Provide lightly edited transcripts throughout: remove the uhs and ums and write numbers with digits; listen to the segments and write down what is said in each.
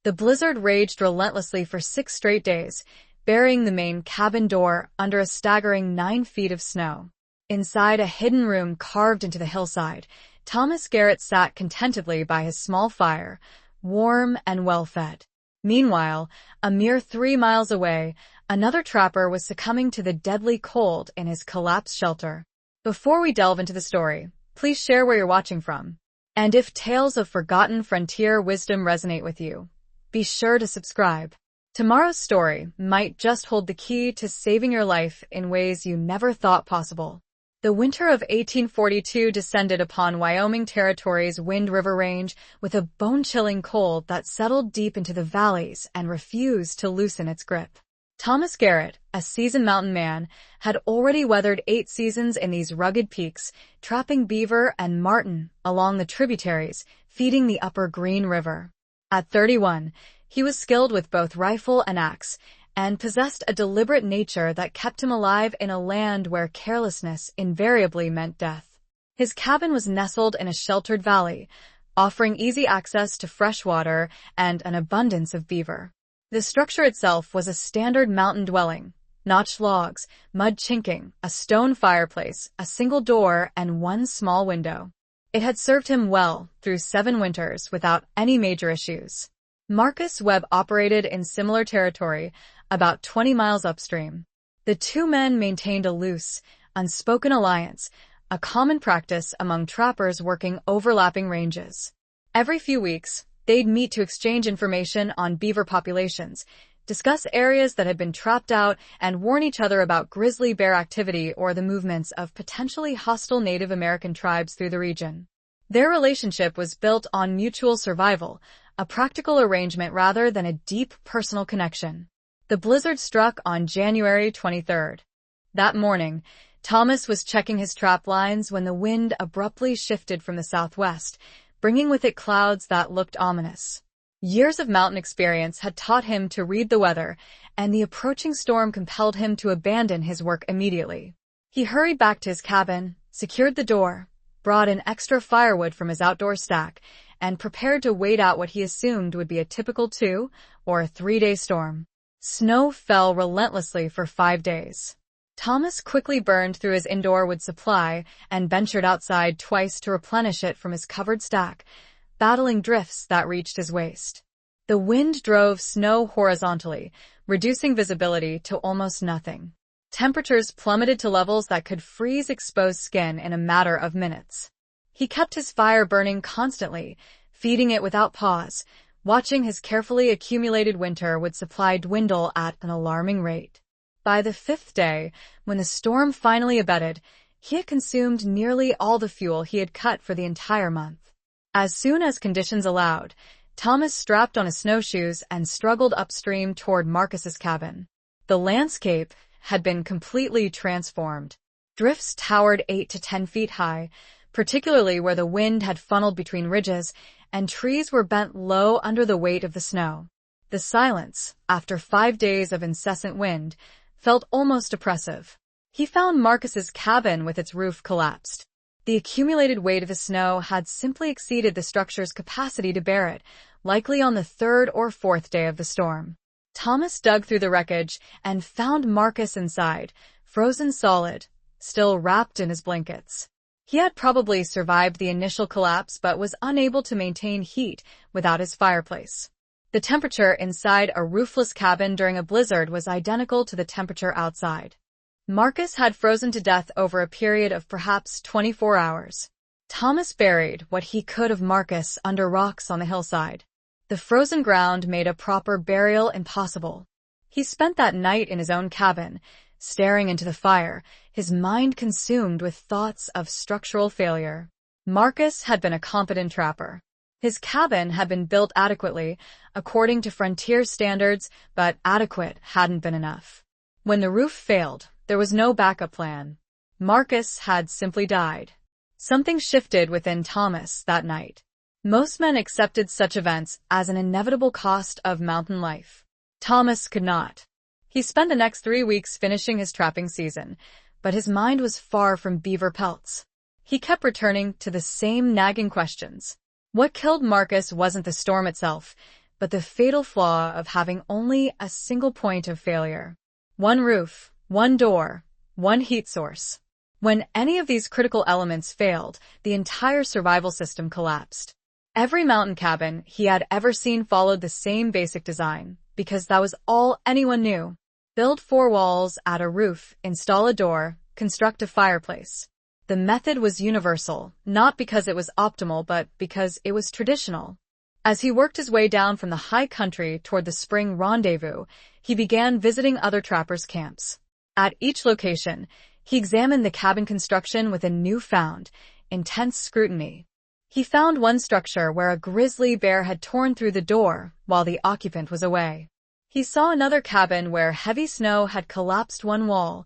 The blizzard raged relentlessly for 6 straight days, burying the main cabin door under a staggering 9 feet of snow. Inside a hidden room carved into the hillside, Thomas Garrett sat contentedly by his small fire, warm and well-fed. Meanwhile, a mere 3 miles away, another trapper was succumbing to the deadly cold in his collapsed shelter. Before we delve into the story, please share where you're watching from. And if tales of forgotten frontier wisdom resonate with you, be sure to subscribe. Tomorrow's story might just hold the key to saving your life in ways you never thought possible. The winter of 1842 descended upon Wyoming Territory's Wind River Range with a bone-chilling cold that settled deep into the valleys and refused to loosen its grip. Thomas Garrett, a seasoned mountain man, had already weathered 8 seasons in these rugged peaks, trapping beaver and marten along the tributaries, feeding the upper Green River. At 31, he was skilled with both rifle and axe, and possessed a deliberate nature that kept him alive in a land where carelessness invariably meant death. His cabin was nestled in a sheltered valley, offering easy access to fresh water and an abundance of beaver. The structure itself was a standard mountain dwelling: notched logs, mud chinking, a stone fireplace, a single door, and 1 small window. It had served him well through 7 winters without any major issues. Marcus Webb operated in similar territory, about 20 miles upstream. The two men maintained a loose, unspoken alliance, a common practice among trappers working overlapping ranges. Every few weeks, they'd meet to exchange information on beaver populations, discuss areas that had been trapped out, and warn each other about grizzly bear activity or the movements of potentially hostile Native American tribes through the region. Their relationship was built on mutual survival, a practical arrangement rather than a deep personal connection. The blizzard struck on January 23rd. That morning, Thomas was checking his trap lines when the wind abruptly shifted from the southwest, bringing with it clouds that looked ominous. Years of mountain experience had taught him to read the weather, and the approaching storm compelled him to abandon his work immediately. He hurried back to his cabin, secured the door, brought in extra firewood from his outdoor stack, and prepared to wait out what he assumed would be a typical 2 or 3-day storm. Snow fell relentlessly for 5 days. Thomas quickly burned through his indoor wood supply and ventured outside twice to replenish it from his covered stack, battling drifts that reached his waist. The wind drove snow horizontally, reducing visibility to almost nothing. Temperatures plummeted to levels that could freeze exposed skin in a matter of minutes. He kept his fire burning constantly, feeding it without pause, watching his carefully accumulated winter wood supply dwindle at an alarming rate. By the 5th day, when the storm finally abated, he had consumed nearly all the fuel he had cut for the entire month. As soon as conditions allowed, Thomas strapped on his snowshoes and struggled upstream toward Marcus's cabin. The landscape had been completely transformed. Drifts towered 8 to 10 feet high, particularly where the wind had funneled between ridges, and trees were bent low under the weight of the snow. The silence, after 5 days of incessant wind, felt almost oppressive. He found Marcus's cabin with its roof collapsed. The accumulated weight of the snow had simply exceeded the structure's capacity to bear it, likely on the 3rd or 4th day of the storm. Thomas dug through the wreckage and found Marcus inside, frozen solid, still wrapped in his blankets. He had probably survived the initial collapse but was unable to maintain heat without his fireplace. The temperature inside a roofless cabin during a blizzard was identical to the temperature outside. Marcus had frozen to death over a period of perhaps 24 hours. Thomas buried what he could of Marcus under rocks on the hillside. The frozen ground made a proper burial impossible. He spent that night in his own cabin, staring into the fire, his mind consumed with thoughts of structural failure. Marcus had been a competent trapper. His cabin had been built adequately, according to frontier standards, but adequate hadn't been enough. When the roof failed, there was no backup plan. Marcus had simply died. Something shifted within Thomas that night. Most men accepted such events as an inevitable cost of mountain life. Thomas could not. He spent the next 3 weeks finishing his trapping season, but his mind was far from beaver pelts. He kept returning to the same nagging questions. What killed Marcus wasn't the storm itself, but the fatal flaw of having only a single point of failure. One roof, one door, one heat source. When any of these critical elements failed, the entire survival system collapsed. Every mountain cabin he had ever seen followed the same basic design, because that was all anyone knew. Build 4 walls, add a roof, install a door, construct a fireplace. The method was universal, not because it was optimal, but because it was traditional. As he worked his way down from the high country toward the spring rendezvous, he began visiting other trappers' camps. At each location, he examined the cabin construction with a newfound, intense scrutiny. He found one structure where a grizzly bear had torn through the door while the occupant was away. He saw another cabin where heavy snow had collapsed one wall,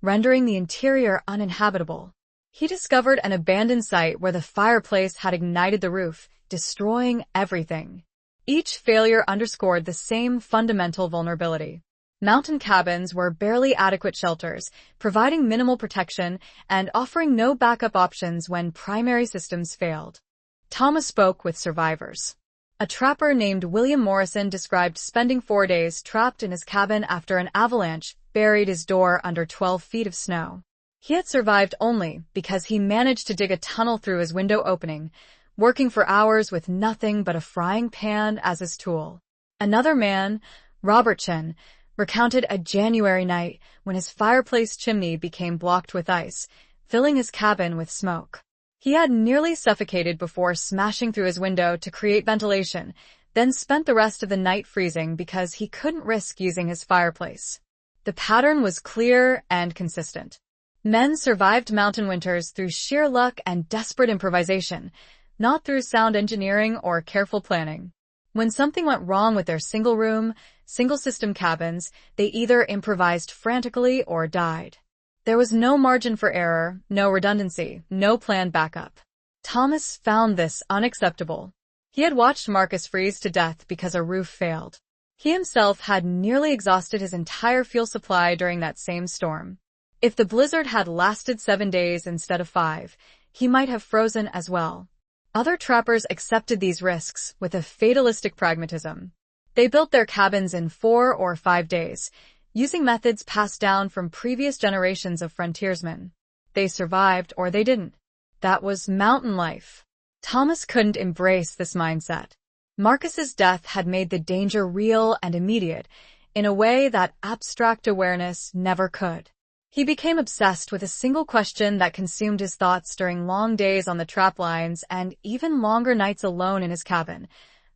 rendering the interior uninhabitable. He discovered an abandoned site where the fireplace had ignited the roof, destroying everything. Each failure underscored the same fundamental vulnerability. Mountain cabins were barely adequate shelters, providing minimal protection and offering no backup options when primary systems failed. Thomas spoke with survivors. A trapper named William Morrison described spending 4 days trapped in his cabin after an avalanche buried his door under 12 feet of snow. He had survived only because he managed to dig a tunnel through his window opening, working for hours with nothing but a frying pan as his tool. Another man, Robert Chen, recounted a January night when his fireplace chimney became blocked with ice, filling his cabin with smoke. He had nearly suffocated before smashing through his window to create ventilation, then spent the rest of the night freezing because he couldn't risk using his fireplace. The pattern was clear and consistent. Men survived mountain winters through sheer luck and desperate improvisation, not through sound engineering or careful planning. When something went wrong with their single-room, single-system cabins, they either improvised frantically or died. There was no margin for error, no redundancy, no planned backup. Thomas found this unacceptable. He had watched Marcus freeze to death because a roof failed. He himself had nearly exhausted his entire fuel supply during that same storm. If the blizzard had lasted 7 days instead of 5, he might have frozen as well. Other trappers accepted these risks with a fatalistic pragmatism. They built their cabins in 4 or 5 days, using methods passed down from previous generations of frontiersmen. They survived or they didn't. That was mountain life. Thomas couldn't embrace this mindset. Marcus's death had made the danger real and immediate, in a way that abstract awareness never could. He became obsessed with a single question that consumed his thoughts during long days on the trap lines and even longer nights alone in his cabin.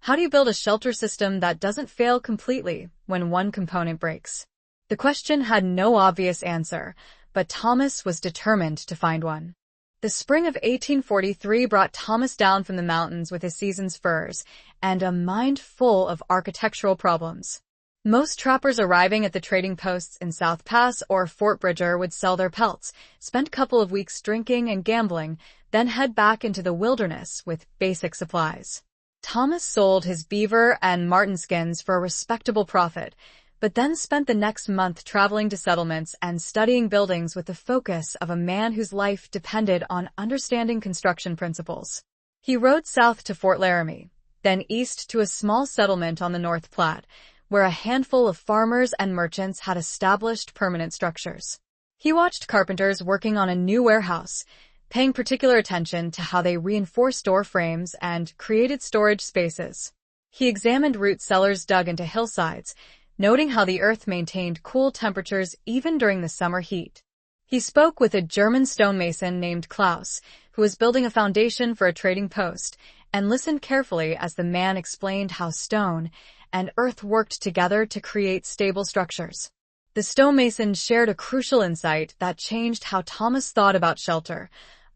How do you build a shelter system that doesn't fail completely when one component breaks? The question had no obvious answer, but Thomas was determined to find one. The spring of 1843 brought Thomas down from the mountains with his season's furs and a mind full of architectural problems. Most trappers arriving at the trading posts in South Pass or Fort Bridger would sell their pelts, spend a couple of weeks drinking and gambling, then head back into the wilderness with basic supplies. Thomas sold his beaver and marten skins for a respectable profit, but then spent the next month traveling to settlements and studying buildings with the focus of a man whose life depended on understanding construction principles. He rode south to Fort Laramie, then east to a small settlement on the North Platte, where a handful of farmers and merchants had established permanent structures. He watched carpenters working on a new warehouse, paying particular attention to how they reinforced door frames and created storage spaces. He examined root cellars dug into hillsides, noting how the earth maintained cool temperatures even during the summer heat. He spoke with a German stonemason named Klaus, who was building a foundation for a trading post, and listened carefully as the man explained how stone and earth worked together to create stable structures. The stonemason shared a crucial insight that changed how Thomas thought about shelter.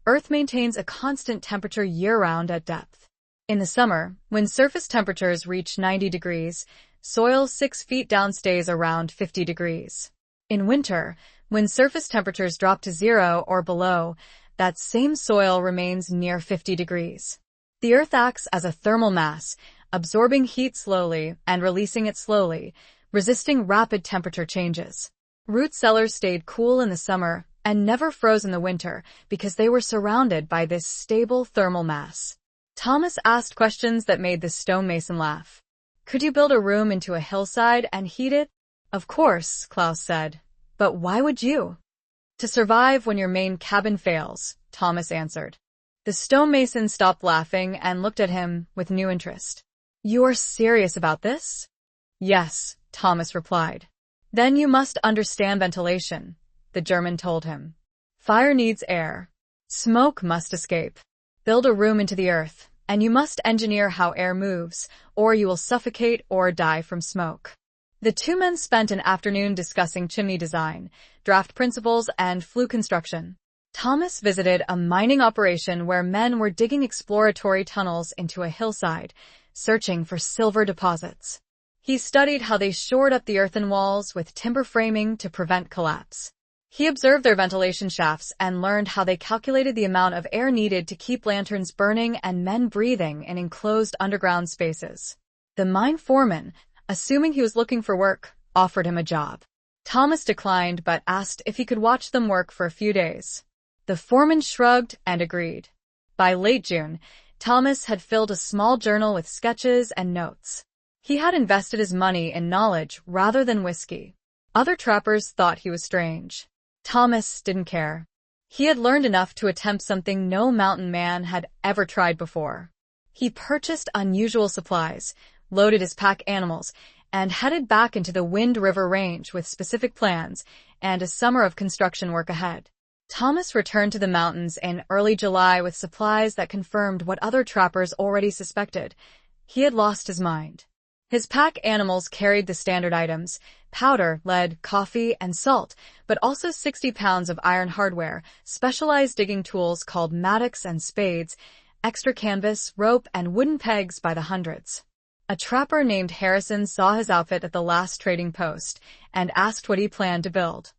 Earth maintains a constant temperature year-round at depth. In the summer, when surface temperatures reach 90 degrees, soil 6 feet down stays around 50 degrees. In winter, when surface temperatures drop to 0 or below, that same soil remains near 50 degrees. The Earth acts as a thermal mass, absorbing heat slowly and releasing it slowly, resisting rapid temperature changes. Root cellars stayed cool in the summer and never froze in the winter because they were surrounded by this stable thermal mass. Thomas asked questions that made the stonemason laugh. Could you build a room into a hillside and heat it? Of course, Klaus said. But why would you? To survive when your main cabin fails, Thomas answered. The stonemason stopped laughing and looked at him with new interest. You are serious about this? Yes, Thomas replied. Then you must understand ventilation, the German told him. Fire needs air. Smoke must escape. Build a room into the earth, and you must engineer how air moves, or you will suffocate or die from smoke. The two men spent an afternoon discussing chimney design, draft principles, and flue construction. Thomas visited a mining operation where men were digging exploratory tunnels into a hillside, searching for silver deposits. He studied how they shored up the earthen walls with timber framing to prevent collapse. He observed their ventilation shafts and learned how they calculated the amount of air needed to keep lanterns burning and men breathing in enclosed underground spaces. The mine foreman, assuming he was looking for work, offered him a job. Thomas declined but asked if he could watch them work for a few days. The foreman shrugged and agreed. By late June, Thomas had filled a small journal with sketches and notes. He had invested his money in knowledge rather than whiskey. Other trappers thought he was strange. Thomas didn't care. He had learned enough to attempt something no mountain man had ever tried before. He purchased unusual supplies, loaded his pack animals, and headed back into the Wind River Range with specific plans and a summer of construction work ahead. Thomas returned to the mountains in early July with supplies that confirmed what other trappers already suspected. He had lost his mind. His pack animals carried the standard items, powder, lead, coffee, and salt, but also 60 pounds of iron hardware, specialized digging tools called mattocks and spades, extra canvas, rope, and wooden pegs by the hundreds. A trapper named Harrison saw his outfit at the last trading post and asked what he planned to build.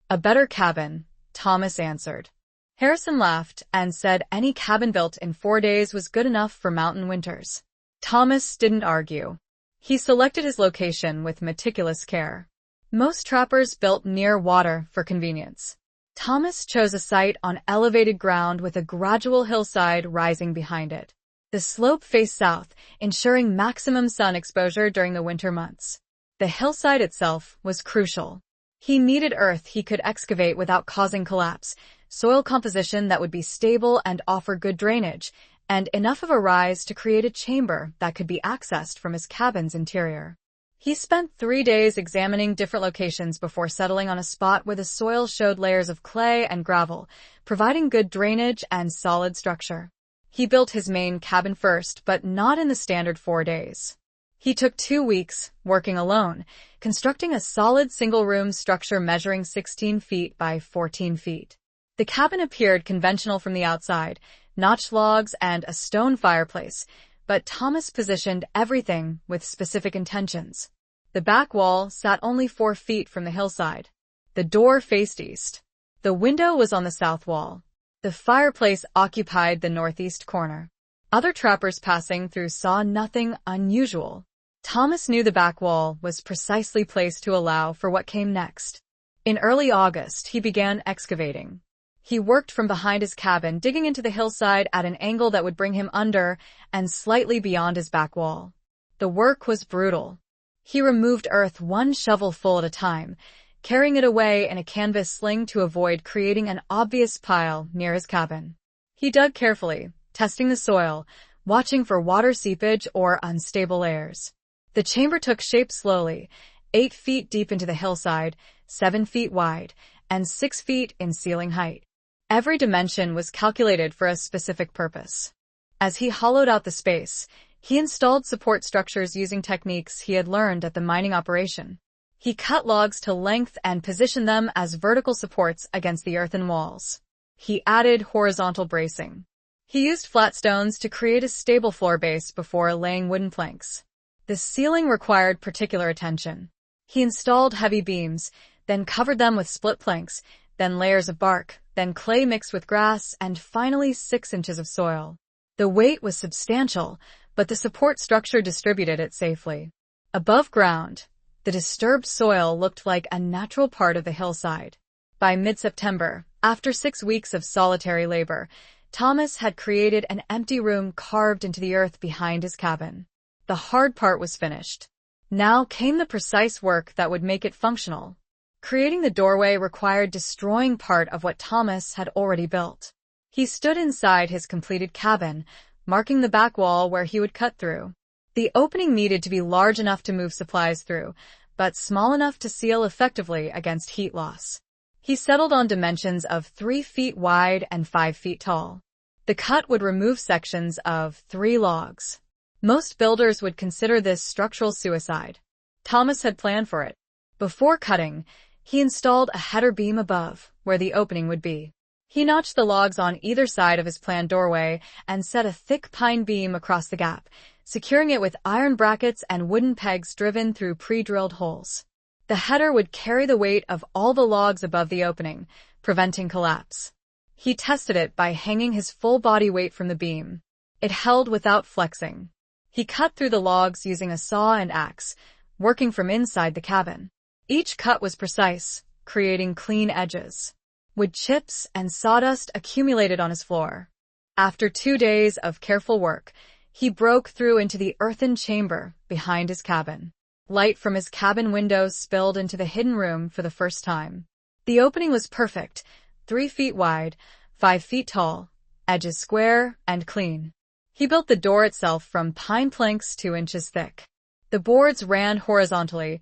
A better cabin, Thomas answered. Harrison laughed and said any cabin built in 4 days was good enough for mountain winters. Thomas didn't argue. He selected his location with meticulous care. Most trappers built near water for convenience. Thomas chose a site on elevated ground with a gradual hillside rising behind it. The slope faced south, ensuring maximum sun exposure during the winter months. The hillside itself was crucial. He needed earth he could excavate without causing collapse, soil composition that would be stable and offer good drainage, and enough of a rise to create a chamber that could be accessed from his cabin's interior. He spent 3 days examining different locations before settling on a spot where the soil showed layers of clay and gravel, providing good drainage and solid structure. He built his main cabin first, but not in the standard 4 days. He took 2 weeks, working alone, constructing a solid single-room structure measuring 16 feet by 14 feet. The cabin appeared conventional from the outside, notched logs and a stone fireplace, but Thomas positioned everything with specific intentions. The back wall sat only 4 feet from the hillside. The door faced east. The window was on the south wall. The fireplace occupied the northeast corner. Other trappers passing through saw nothing unusual. Thomas knew the back wall was precisely placed to allow for what came next. In early August, he began excavating. He worked from behind his cabin, digging into the hillside at an angle that would bring him under and slightly beyond his back wall. The work was brutal. He removed earth 1 shovelful at a time, carrying it away in a canvas sling to avoid creating an obvious pile near his cabin. He dug carefully, testing the soil, watching for water seepage or unstable layers. The chamber took shape slowly, 8 feet deep into the hillside, 7 feet wide, and 6 feet in ceiling height. Every dimension was calculated for a specific purpose. As he hollowed out the space, he installed support structures using techniques he had learned at the mining operation. He cut logs to length and positioned them as vertical supports against the earthen walls. He added horizontal bracing. He used flat stones to create a stable floor base before laying wooden planks. The ceiling required particular attention. He installed heavy beams, then covered them with split planks, then layers of bark, then clay mixed with grass, and finally 6 inches of soil. The weight was substantial, but the support structure distributed it safely. Above ground, the disturbed soil looked like a natural part of the hillside. By mid-September, after 6 weeks of solitary labor, Thomas had created an empty room carved into the earth behind his cabin. The The hard part was finished. Now came the precise work that would make it functional. Creating the doorway required destroying part of what Thomas had already built. He stood inside his completed cabin, marking the back wall where he would cut through. The opening needed to be large enough to move supplies through, but small enough to seal effectively against heat loss. He settled on dimensions of 3 feet wide and 5 feet tall. The cut would remove sections of 3 logs. Most builders would consider this structural suicide. Thomas had planned for it. Before cutting, he installed a header beam above, where the opening would be. He notched the logs on either side of his planned doorway and set a thick pine beam across the gap, securing it with iron brackets and wooden pegs driven through pre-drilled holes. The header would carry the weight of all the logs above the opening, preventing collapse. He tested it by hanging his full body weight from the beam. It held without flexing. He cut through the logs using a saw and axe, working from inside the cabin. Each cut was precise, creating clean edges. Wood chips and sawdust accumulated on his floor. After 2 days of careful work, he broke through into the earthen chamber behind his cabin. Light from his cabin windows spilled into the hidden room for the first time. The opening was perfect, 3 feet wide, 5 feet tall, edges square and clean. He built the door itself from pine planks 2 inches thick. The boards ran horizontally,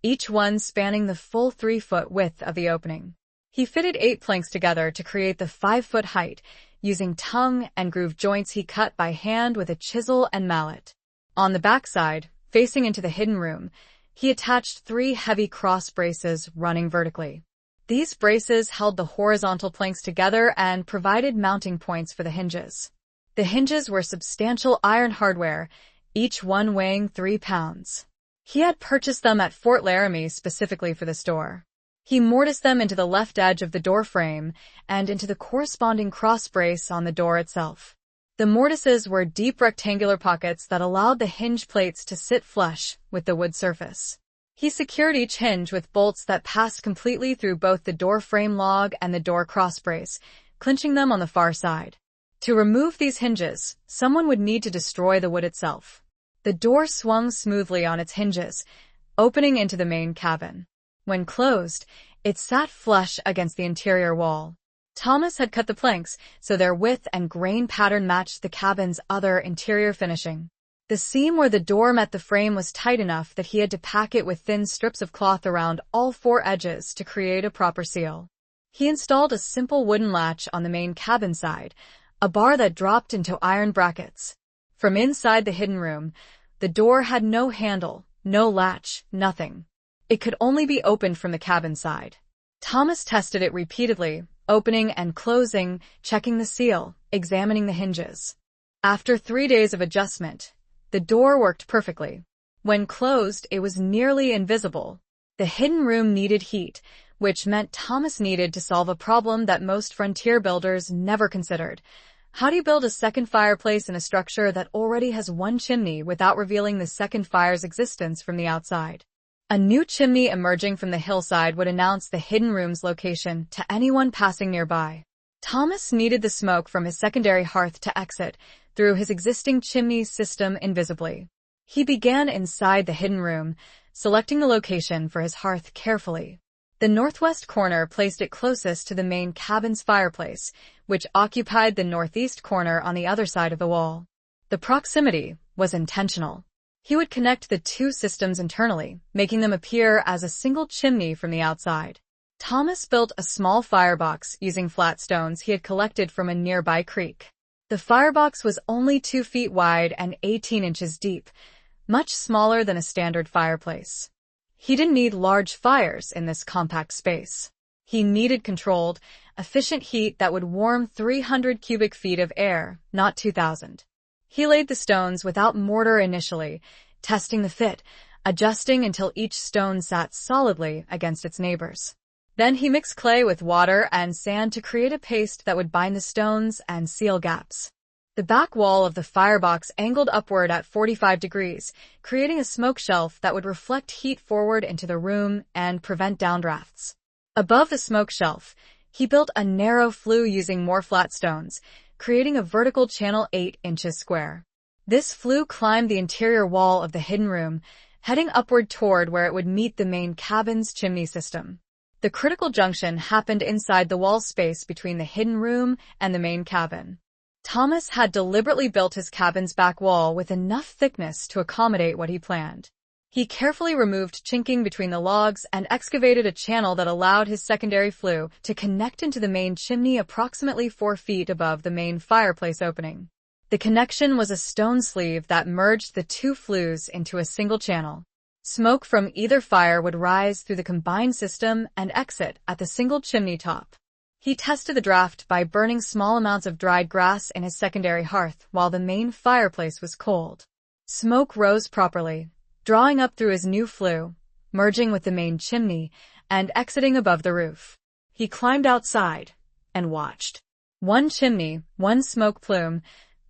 each one spanning the full 3-foot width of the opening. He fitted 8 planks together to create the 5-foot height, using tongue and groove joints he cut by hand with a chisel and mallet. On the backside, facing into the hidden room, he attached 3 heavy cross braces running vertically. These braces held the horizontal planks together and provided mounting points for the hinges. The hinges were substantial iron hardware, each one weighing 3 pounds. He had purchased them at Fort Laramie specifically for this door. He mortised them into the left edge of the door frame and into the corresponding cross brace on the door itself. The mortises were deep rectangular pockets that allowed the hinge plates to sit flush with the wood surface. He secured each hinge with bolts that passed completely through both the door frame log and the door cross brace, clinching them on the far side. To remove these hinges, someone would need to destroy the wood itself. The door swung smoothly on its hinges, opening into the main cabin. When closed, it sat flush against the interior wall. Thomas had cut the planks so their width and grain pattern matched the cabin's other interior finishing. The seam where the door met the frame was tight enough that he had to pack it with thin strips of cloth around all 4 edges to create a proper seal. He installed a simple wooden latch on the main cabin side, a bar that dropped into iron brackets. From inside the hidden room, the door had no handle, no latch, nothing. It could only be opened from the cabin side. Thomas tested it repeatedly, opening and closing, checking the seal, examining the hinges. After 3 days of adjustment, the door worked perfectly. When closed, it was nearly invisible. The hidden room needed heat, which meant Thomas needed to solve a problem that most frontier builders never considered. How do you build a second fireplace in a structure that already has 1 chimney without revealing the second fire's existence from the outside? A new chimney emerging from the hillside would announce the hidden room's location to anyone passing nearby. Thomas needed the smoke from his secondary hearth to exit through his existing chimney system invisibly. He began inside the hidden room, selecting the location for his hearth carefully. The northwest corner placed it closest to the main cabin's fireplace, which occupied the northeast corner on the other side of the wall. The proximity was intentional. He would connect the 2 systems internally, making them appear as a single chimney from the outside. Thomas built a small firebox using flat stones he had collected from a nearby creek. The firebox was only 2 feet wide and 18 inches deep, much smaller than a standard fireplace. He didn't need large fires in this compact space. He needed controlled, efficient heat that would warm 300 cubic feet of air, not 2,000. He laid the stones without mortar initially, testing the fit, adjusting until each stone sat solidly against its neighbors. Then he mixed clay with water and sand to create a paste that would bind the stones and seal gaps. The back wall of the firebox angled upward at 45 degrees, creating a smoke shelf that would reflect heat forward into the room and prevent downdrafts. Above the smoke shelf, he built a narrow flue using more flat stones, creating a vertical channel 8 inches square. This flue climbed the interior wall of the hidden room, heading upward toward where it would meet the main cabin's chimney system. The critical junction happened inside the wall space between the hidden room and the main cabin. Thomas had deliberately built his cabin's back wall with enough thickness to accommodate what he planned. He carefully removed chinking between the logs and excavated a channel that allowed his secondary flue to connect into the main chimney approximately 4 feet above the main fireplace opening. The connection was a stone sleeve that merged the two flues into a single channel. Smoke from either fire would rise through the combined system and exit at the single chimney top. He tested the draft by burning small amounts of dried grass in his secondary hearth while the main fireplace was cold. Smoke rose properly, drawing up through his new flue, merging with the main chimney, and exiting above the roof. He climbed outside and watched. One chimney, one smoke plume,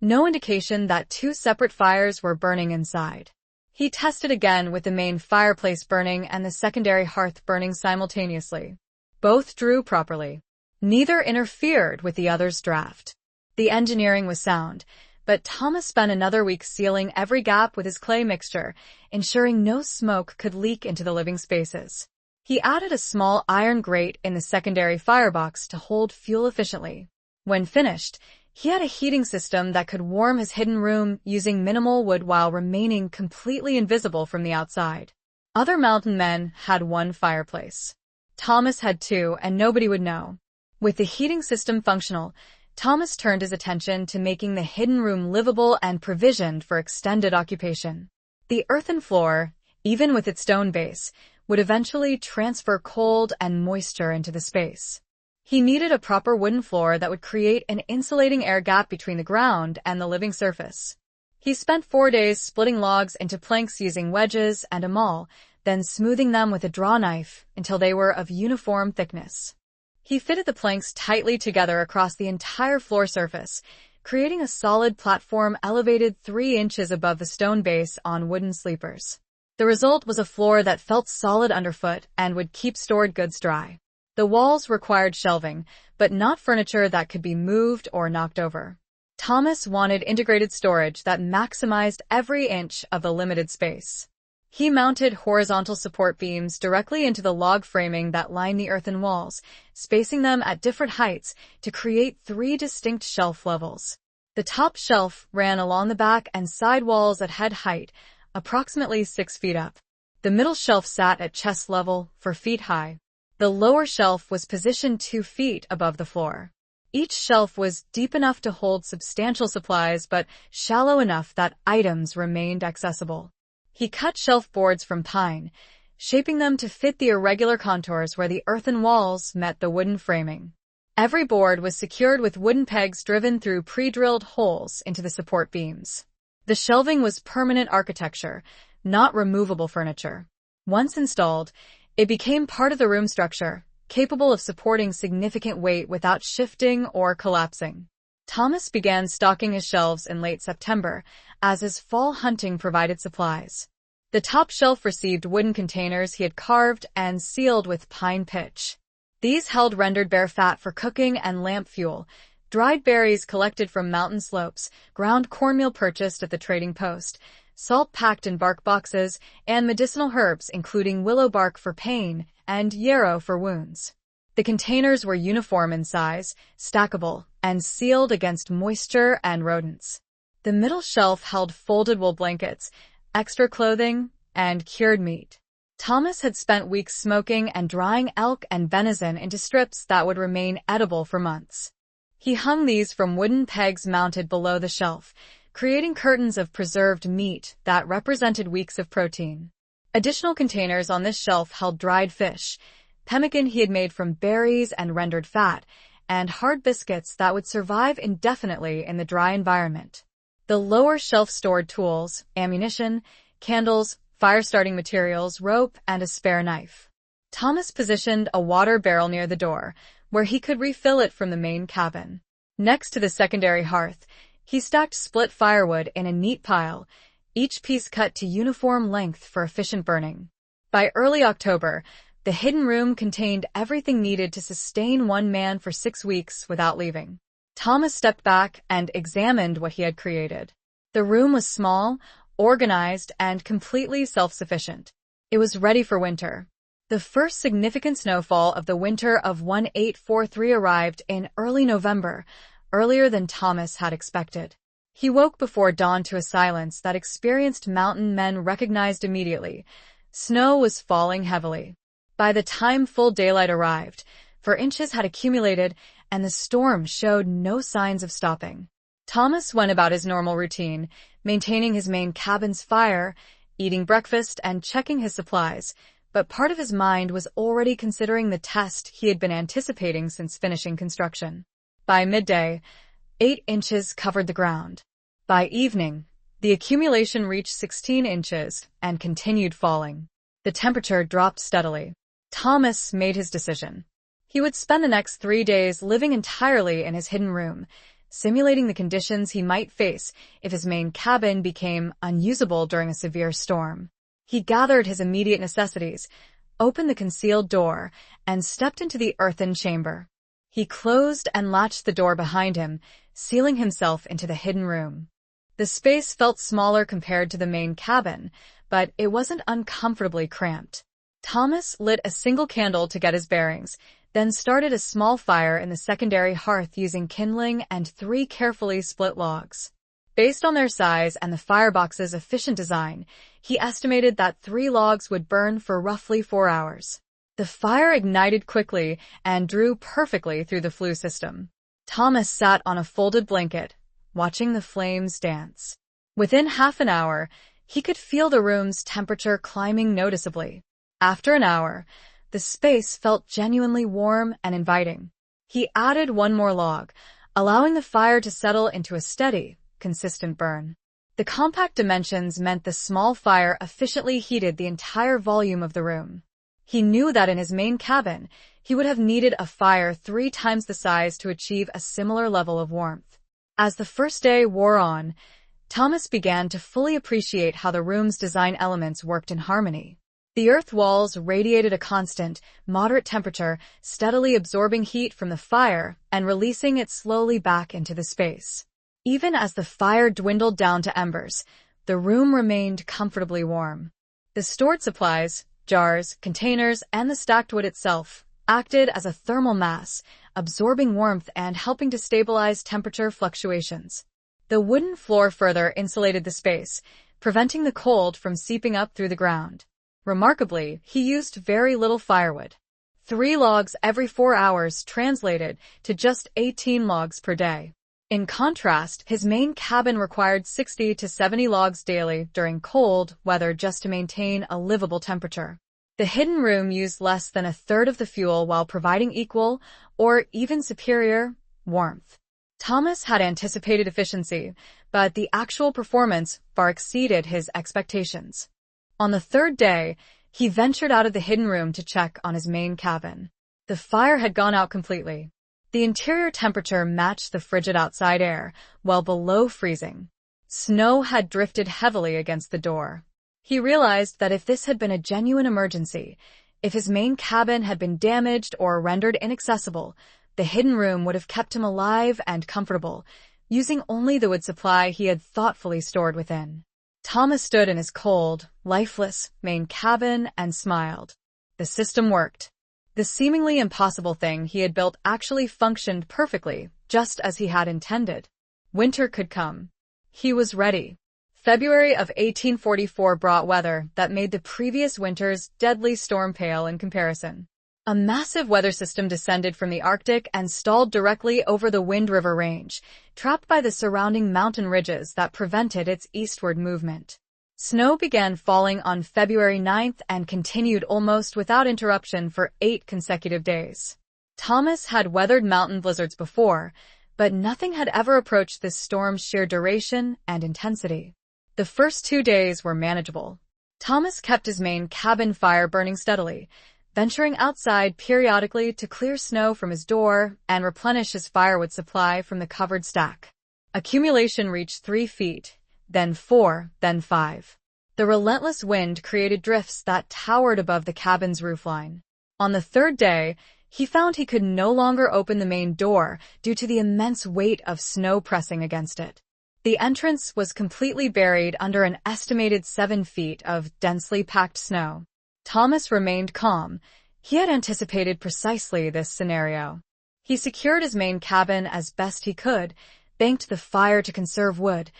no indication that two separate fires were burning inside. He tested again with the main fireplace burning and the secondary hearth burning simultaneously. Both drew properly. Neither interfered with the other's draft. The engineering was sound, but Thomas spent another week sealing every gap with his clay mixture, ensuring no smoke could leak into the living spaces. He added a small iron grate in the secondary firebox to hold fuel efficiently. When finished, he had a heating system that could warm his hidden room using minimal wood while remaining completely invisible from the outside. Other mountain men had one fireplace. Thomas had two, and nobody would know. With the heating system functional, Thomas turned his attention to making the hidden room livable and provisioned for extended occupation. The earthen floor, even with its stone base, would eventually transfer cold and moisture into the space. He needed a proper wooden floor that would create an insulating air gap between the ground and the living surface. He spent 4 days splitting logs into planks using wedges and a maul, then smoothing them with a draw knife until they were of uniform thickness. He fitted the planks tightly together across the entire floor surface, creating a solid platform elevated 3 inches above the stone base on wooden sleepers. The result was a floor that felt solid underfoot and would keep stored goods dry. The walls required shelving, but not furniture that could be moved or knocked over. Thomas wanted integrated storage that maximized every inch of the limited space. He mounted horizontal support beams directly into the log framing that lined the earthen walls, spacing them at different heights to create 3 distinct shelf levels. The top shelf ran along the back and side walls at head height, approximately 6 feet up. The middle shelf sat at chest level, 4 feet high. The lower shelf was positioned 2 feet above the floor. Each shelf was deep enough to hold substantial supplies but shallow enough that items remained accessible. He cut shelf boards from pine, shaping them to fit the irregular contours where the earthen walls met the wooden framing. Every board was secured with wooden pegs driven through pre-drilled holes into the support beams. The shelving was permanent architecture, not removable furniture. Once installed, it became part of the room structure, capable of supporting significant weight without shifting or collapsing. Thomas began stocking his shelves in late September, as his fall hunting provided supplies. The top shelf received wooden containers he had carved and sealed with pine pitch. These held rendered bear fat for cooking and lamp fuel, dried berries collected from mountain slopes, ground cornmeal purchased at the trading post, salt packed in bark boxes, and medicinal herbs including willow bark for pain and yarrow for wounds. The containers were uniform in size, stackable, and sealed against moisture and rodents. The middle shelf held folded wool blankets, extra clothing, and cured meat. Thomas had spent weeks smoking and drying elk and venison into strips that would remain edible for months. He hung these from wooden pegs mounted below the shelf, creating curtains of preserved meat that represented weeks of protein. Additional containers on this shelf held dried fish, pemmican he had made from berries and rendered fat, and hard biscuits that would survive indefinitely in the dry environment. The lower shelf stored tools, ammunition, candles, fire-starting materials, rope, and a spare knife. Thomas positioned a water barrel near the door, where he could refill it from the main cabin. Next to the secondary hearth, he stacked split firewood in a neat pile, each piece cut to uniform length for efficient burning. By early October, the hidden room contained everything needed to sustain one man for 6 weeks without leaving. Thomas stepped back and examined what he had created. The room was small, organized, and completely self-sufficient. It was ready for winter. The first significant snowfall of the winter of 1843 arrived in early November, earlier than Thomas had expected. He woke before dawn to a silence that experienced mountain men recognized immediately. Snow was falling heavily. By the time full daylight arrived, 4 inches had accumulated, and the storm showed no signs of stopping. Thomas went about his normal routine, maintaining his main cabin's fire, eating breakfast, and checking his supplies, but part of his mind was already considering the test he had been anticipating since finishing construction. By midday, 8 inches covered the ground. By evening, the accumulation reached 16 inches and continued falling. The temperature dropped steadily. Thomas made his decision. He would spend the next 3 days living entirely in his hidden room, simulating the conditions he might face if his main cabin became unusable during a severe storm. He gathered his immediate necessities, opened the concealed door, and stepped into the earthen chamber. He closed and latched the door behind him, sealing himself into the hidden room. The space felt smaller compared to the main cabin, but it wasn't uncomfortably cramped. Thomas lit a single candle to get his bearings, then started a small fire in the secondary hearth using kindling and 3 carefully split logs. Based on their size and the firebox's efficient design, he estimated that 3 logs would burn for roughly 4 hours. The fire ignited quickly and drew perfectly through the flue system. Thomas sat on a folded blanket, watching the flames dance. Within half an hour, he could feel the room's temperature climbing noticeably. After an hour, the space felt genuinely warm and inviting. He added 1 more log, allowing the fire to settle into a steady, consistent burn. The compact dimensions meant the small fire efficiently heated the entire volume of the room. He knew that in his main cabin, he would have needed a fire 3 times the size to achieve a similar level of warmth. As the first day wore on, Thomas began to fully appreciate how the room's design elements worked in harmony. The earth walls radiated a constant, moderate temperature, steadily absorbing heat from the fire and releasing it slowly back into the space. Even as the fire dwindled down to embers, the room remained comfortably warm. The stored supplies, jars, containers, and the stacked wood itself acted as a thermal mass, absorbing warmth and helping to stabilize temperature fluctuations. The wooden floor further insulated the space, preventing the cold from seeping up through the ground. Remarkably, he used very little firewood. 3 logs every 4 hours translated to just 18 logs per day. In contrast, his main cabin required 60 to 70 logs daily during cold weather just to maintain a livable temperature. The hidden room used less than a third of the fuel while providing equal, or even superior, warmth. Thomas had anticipated efficiency, but the actual performance far exceeded his expectations. On the 3rd day, he ventured out of the hidden room to check on his main cabin. The fire had gone out completely. The interior temperature matched the frigid outside air, well below freezing. Snow had drifted heavily against the door. He realized that if this had been a genuine emergency, if his main cabin had been damaged or rendered inaccessible, the hidden room would have kept him alive and comfortable, using only the wood supply he had thoughtfully stored within. Thomas stood in his cold, lifeless main cabin and smiled. The system worked. The seemingly impossible thing he had built actually functioned perfectly, just as he had intended. Winter could come. He was ready. February of 1844 brought weather that made the previous winter's deadly storm pale in comparison. A massive weather system descended from the Arctic and stalled directly over the Wind River Range, trapped by the surrounding mountain ridges that prevented its eastward movement. Snow began falling on February 9th and continued almost without interruption for 8 consecutive days. Thomas had weathered mountain blizzards before, but nothing had ever approached this storm's sheer duration and intensity. The first 2 days were manageable. Thomas kept his main cabin fire burning steadily, venturing outside periodically to clear snow from his door and replenish his firewood supply from the covered stack. Accumulation reached 3 feet, then 4, then 5. The relentless wind created drifts that towered above the cabin's roofline. On the 3rd day, he found he could no longer open the main door due to the immense weight of snow pressing against it. The entrance was completely buried under an estimated 7 feet of densely packed snow. Thomas remained calm. He had anticipated precisely this scenario. He secured his main cabin as best he could, banked the fire to conserve wood,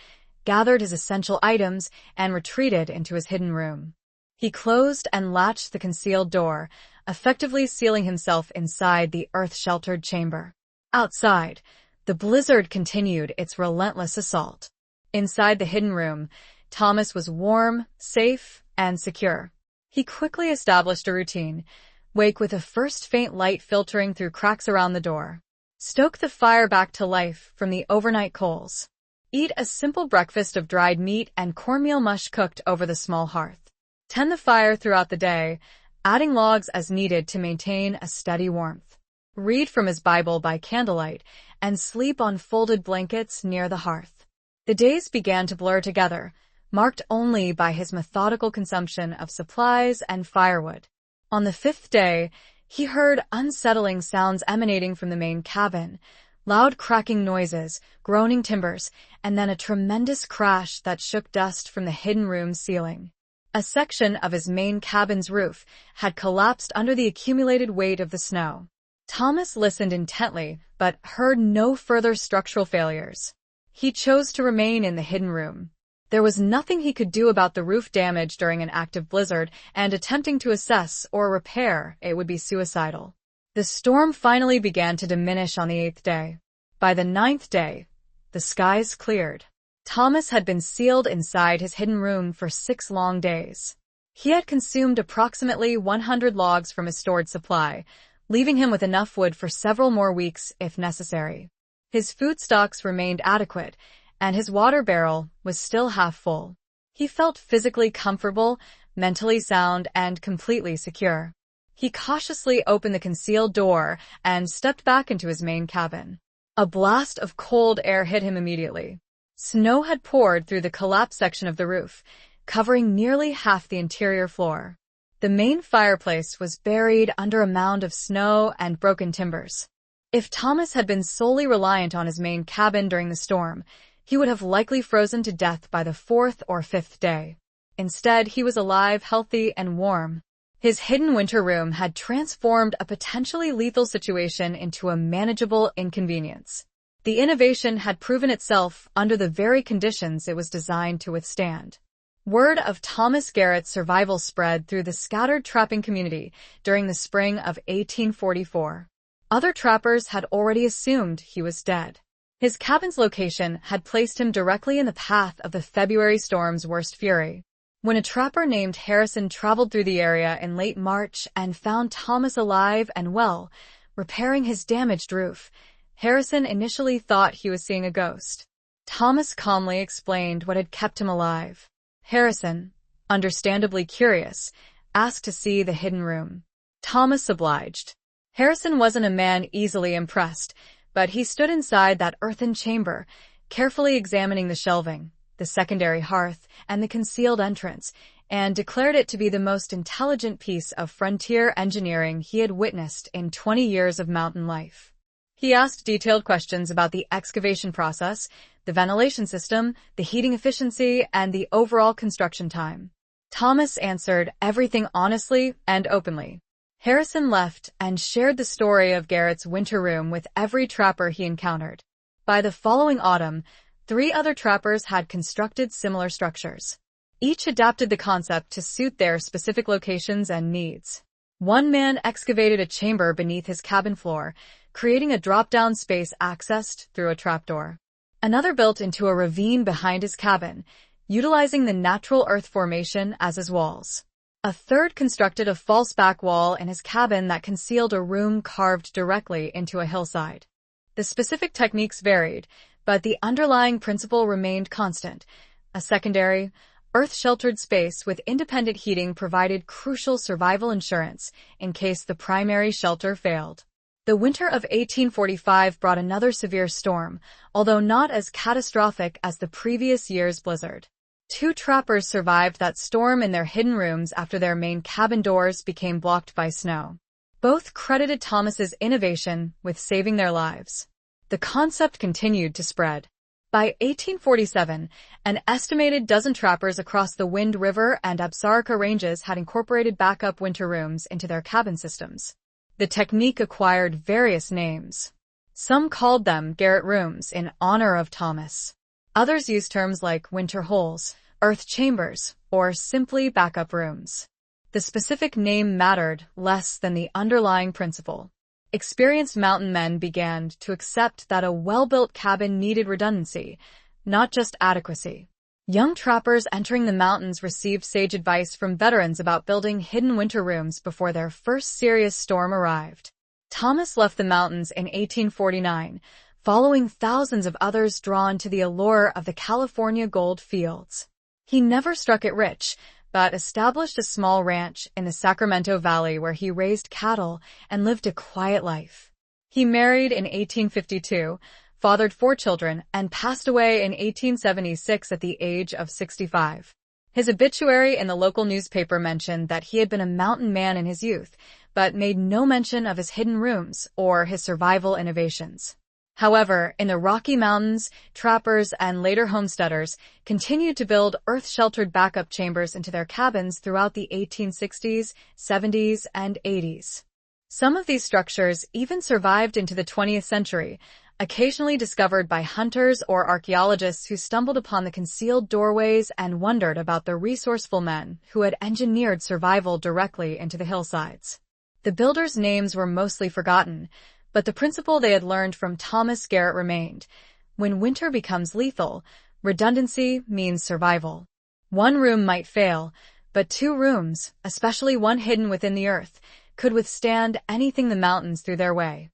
gathered his essential items, and retreated into his hidden room. He closed and latched the concealed door, effectively sealing himself inside the earth-sheltered chamber. Outside, the blizzard continued its relentless assault. Inside the hidden room, Thomas was warm, safe, and secure. He quickly established a routine. Wake with a first faint light filtering through cracks around the door. Stoke the fire back to life from the overnight coals. Eat a simple breakfast of dried meat and cornmeal mush cooked over the small hearth. Tend the fire throughout the day, adding logs as needed to maintain a steady warmth. Read from his Bible by candlelight and sleep on folded blankets near the hearth. The days began to blur together, marked only by his methodical consumption of supplies and firewood. On the 5th day, he heard unsettling sounds emanating from the main cabin, loud cracking noises, groaning timbers, and then a tremendous crash that shook dust from the hidden room's ceiling. A section of his main cabin's roof had collapsed under the accumulated weight of the snow. Thomas listened intently, but heard no further structural failures. He chose to remain in the hidden room. There was nothing he could do about the roof damage during an active blizzard, and attempting to assess or repair it would be suicidal. The storm finally began to diminish on the 8th day. By the 9th day, the skies cleared. Thomas had been sealed inside his hidden room for 6 long days. He had consumed approximately 100 logs from his stored supply, leaving him with enough wood for several more weeks if necessary. His food stocks remained adequate, and his water barrel was still half full. He felt physically comfortable, mentally sound, and completely secure. He cautiously opened the concealed door and stepped back into his main cabin. A blast of cold air hit him immediately. Snow had poured through the collapsed section of the roof, covering nearly half the interior floor. The main fireplace was buried under a mound of snow and broken timbers. If Thomas had been solely reliant on his main cabin during the storm, he would have likely frozen to death by the 4th or 5th day. Instead, he was alive, healthy, and warm. His hidden winter room had transformed a potentially lethal situation into a manageable inconvenience. The innovation had proven itself under the very conditions it was designed to withstand. Word of Thomas Garrett's survival spread through the scattered trapping community during the spring of 1844. Other trappers had already assumed he was dead. His cabin's location had placed him directly in the path of the February storm's worst fury. When a trapper named Harrison traveled through the area in late March and found Thomas alive and well, repairing his damaged roof, Harrison initially thought he was seeing a ghost. Thomas calmly explained what had kept him alive. Harrison, understandably curious, asked to see the hidden room. Thomas obliged. Harrison wasn't a man easily impressed, but he stood inside that earthen chamber, carefully examining the shelving, the secondary hearth, and the concealed entrance, and declared it to be the most intelligent piece of frontier engineering he had witnessed in 20 years of mountain life. He asked detailed questions about the excavation process, the ventilation system, the heating efficiency, and the overall construction time. Thomas answered everything honestly and openly. Harrison left and shared the story of Garrett's winter room with every trapper he encountered. By the following autumn, 3 other trappers had constructed similar structures. Each adapted the concept to suit their specific locations and needs. One man excavated a chamber beneath his cabin floor, creating a drop-down space accessed through a trapdoor. Another built into a ravine behind his cabin, utilizing the natural earth formation as his walls. A third constructed a false back wall in his cabin that concealed a room carved directly into a hillside. The specific techniques varied, but the underlying principle remained constant. A secondary, earth-sheltered space with independent heating provided crucial survival insurance in case the primary shelter failed. The winter of 1845 brought another severe storm, although not as catastrophic as the previous year's blizzard. 2 trappers survived that storm in their hidden rooms after their main cabin doors became blocked by snow. Both credited Thomas's innovation with saving their lives. The concept continued to spread. By 1847, an estimated dozen trappers across the Wind River and Absaroka ranges had incorporated backup winter rooms into their cabin systems. The technique acquired various names. Some called them garret rooms in honor of Thomas. Others used terms like winter holes, earth chambers, or simply backup rooms. The specific name mattered less than the underlying principle. Experienced mountain men began to accept that a well-built cabin needed redundancy, not just adequacy. Young trappers entering the mountains received sage advice from veterans about building hidden winter rooms before their first serious storm arrived. Thomas left the mountains in 1849, following thousands of others drawn to the allure of the California gold fields. He never struck it rich, but established a small ranch in the Sacramento Valley where he raised cattle and lived a quiet life. He married in 1852, fathered 4 children, and passed away in 1876 at the age of 65. His obituary in the local newspaper mentioned that he had been a mountain man in his youth, but made no mention of his hidden rooms or his survival innovations. However, in the Rocky Mountains, trappers and later homesteaders continued to build earth-sheltered backup chambers into their cabins throughout the 1860s, 70s, and 80s. Some of these structures even survived into the 20th century, occasionally discovered by hunters or archaeologists who stumbled upon the concealed doorways and wondered about the resourceful men who had engineered survival directly into the hillsides. The builders' names were mostly forgotten, but the principle they had learned from Thomas Garrett remained. When winter becomes lethal, redundancy means survival. One room might fail, but 2 rooms, especially one hidden within the earth, could withstand anything the mountains threw their way.